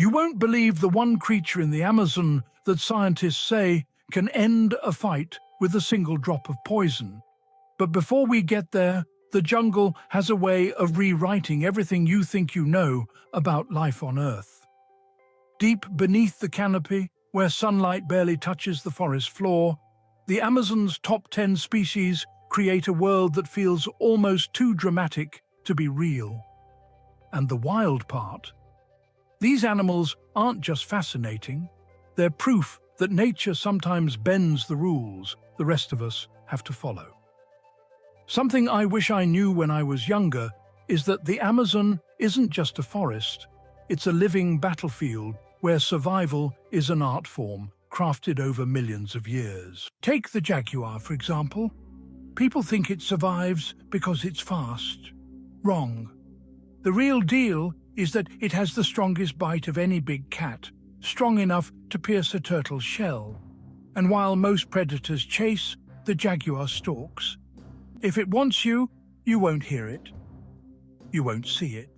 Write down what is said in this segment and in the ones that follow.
You won't believe the one creature in the Amazon that scientists say can end a fight with a single drop of poison. But before we get there, the jungle has a way of rewriting everything you think you know about life on Earth. Deep beneath the canopy, where sunlight barely touches the forest floor, the Amazon's top 10 species create a world that feels almost too dramatic to be real. And the wild part? These animals aren't just fascinating, they're proof that nature sometimes bends the rules the rest of us have to follow. Something I wish I knew when I was younger is that the Amazon isn't just a forest, it's a living battlefield where survival is an art form crafted over millions of years. Take the jaguar, for example. People think it survives because it's fast. Wrong. The real deal is that it has the strongest bite of any big cat, strong enough to pierce a turtle's shell. And while most predators chase, the jaguar stalks. If it wants you, you won't hear it. You won't see it.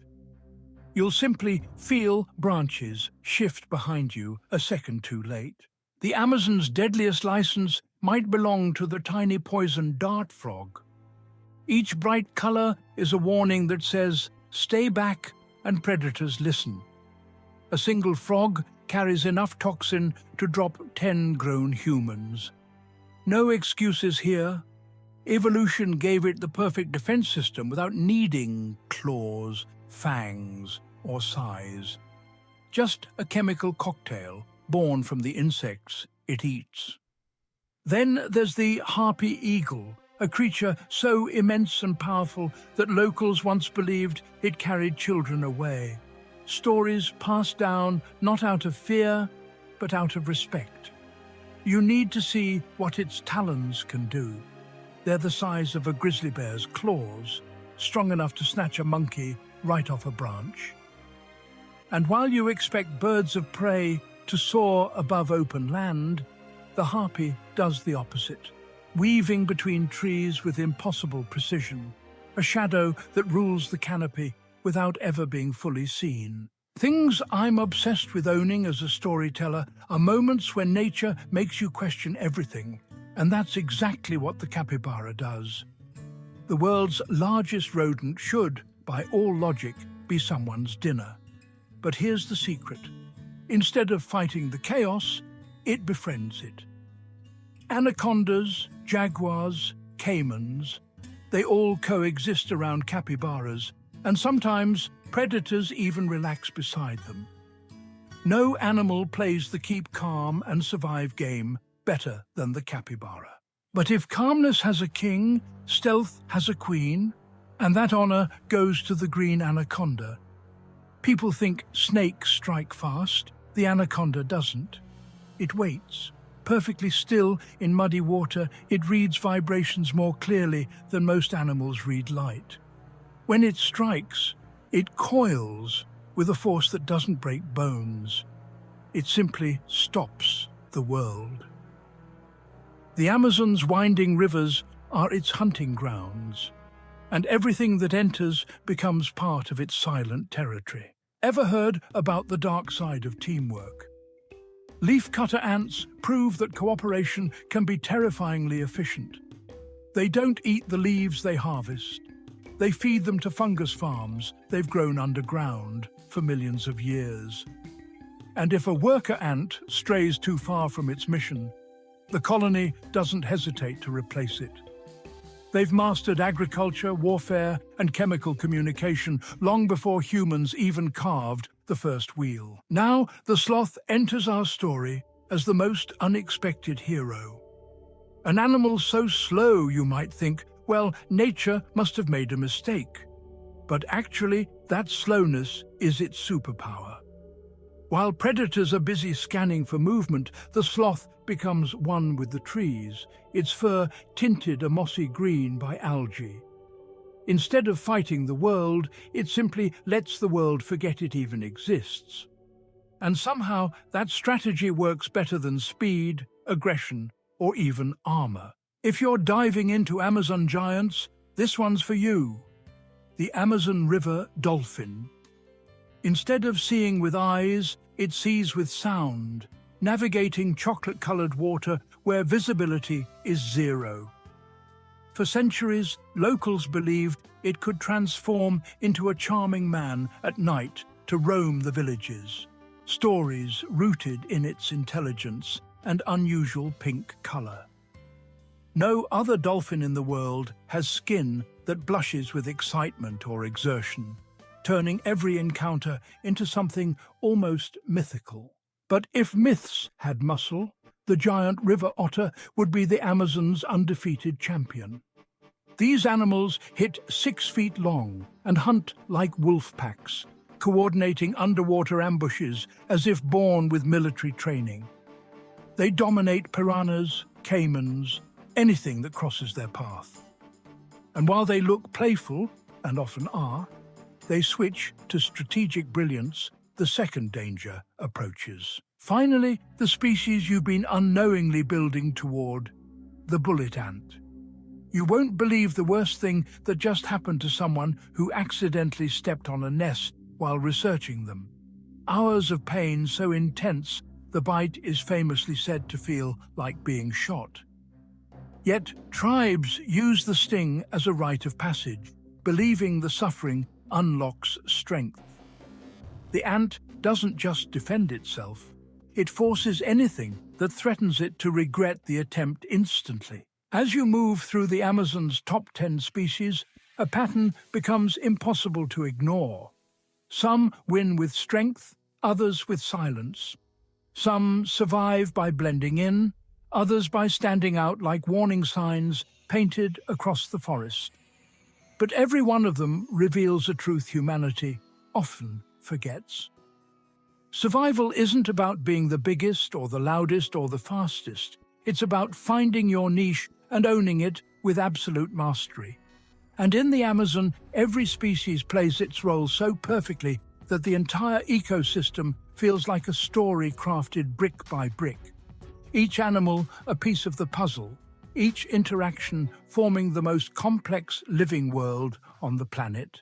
You'll simply feel branches shift behind you a second too late. The Amazon's deadliest license might belong to the tiny poison dart frog. Each bright color is a warning that says, "Stay back," and predators listen. A single frog carries enough toxin to drop 10 grown humans. No excuses here. Evolution gave it the perfect defense system without needing claws, fangs, or size. Just a chemical cocktail born from the insects it eats. Then there's the harpy eagle, a creature so immense and powerful that locals once believed it carried children away. Stories passed down not out of fear, but out of respect. You need to see what its talons can do. They're the size of a grizzly bear's claws, strong enough to snatch a monkey right off a branch. And while you expect birds of prey to soar above open land, the harpy does the opposite, weaving between trees with impossible precision, a shadow that rules the canopy without ever being fully seen. Things I'm obsessed with owning as a storyteller are moments when nature makes you question everything, and that's exactly what the capybara does. The world's largest rodent should, by all logic, be someone's dinner. But here's the secret. Instead of fighting the chaos, it befriends it. Anacondas, jaguars, caimans, they all coexist around capybaras, and sometimes predators even relax beside them. No animal plays the keep calm and survive game better than the capybara. But if calmness has a king, stealth has a queen, and that honor goes to the green anaconda. People think snakes strike fast. The anaconda doesn't. It waits. Perfectly still in muddy water, it reads vibrations more clearly than most animals read light. When it strikes, it coils with a force that doesn't break bones. It simply stops the world. The Amazon's winding rivers are its hunting grounds, and everything that enters becomes part of its silent territory. Ever heard about the dark side of teamwork? Leafcutter ants prove that cooperation can be terrifyingly efficient. They don't eat the leaves they harvest. They feed them to fungus farms they've grown underground for millions of years. And if a worker ant strays too far from its mission, the colony doesn't hesitate to replace it. They've mastered agriculture, warfare, and chemical communication long before humans even carved the first wheel. Now, the sloth enters our story as the most unexpected hero. An animal so slow, you might think, well, nature must have made a mistake. But actually, that slowness is its superpower. While predators are busy scanning for movement, the sloth becomes one with the trees, its fur tinted a mossy green by algae. Instead of fighting the world, it simply lets the world forget it even exists. And somehow that strategy works better than speed, aggression, or even armor. If you're diving into Amazon giants, this one's for you. The Amazon River dolphin. Instead of seeing with eyes, it sees with sound, navigating chocolate-colored water where visibility is zero. For centuries, locals believed it could transform into a charming man at night to roam the villages. Stories rooted in its intelligence and unusual pink color. No other dolphin in the world has skin that blushes with excitement or exertion, turning every encounter into something almost mythical. But if myths had muscle, the giant river otter would be the Amazon's undefeated champion. These animals hit 6 feet long and hunt like wolf packs, coordinating underwater ambushes as if born with military training. They dominate piranhas, caimans, anything that crosses their path. And while they look playful, and often are, they switch to strategic brilliance the second danger approaches. Finally, the species you've been unknowingly building toward, the bullet ant. You won't believe the worst thing that just happened to someone who accidentally stepped on a nest while researching them. Hours of pain so intense, the bite is famously said to feel like being shot. Yet tribes use the sting as a rite of passage, believing the suffering unlocks strength. The ant doesn't just defend itself, it forces anything that threatens it to regret the attempt instantly. As you move through the Amazon's top 10 species, a pattern becomes impossible to ignore. Some win with strength, others with silence. Some survive by blending in, others by standing out like warning signs painted across the forest. But every one of them reveals a truth humanity often forgets. Survival isn't about being the biggest or the loudest or the fastest. It's about finding your niche and owning it with absolute mastery. And in the Amazon, every species plays its role so perfectly that the entire ecosystem feels like a story crafted brick by brick. Each animal a piece of the puzzle, each interaction forming the most complex living world on the planet.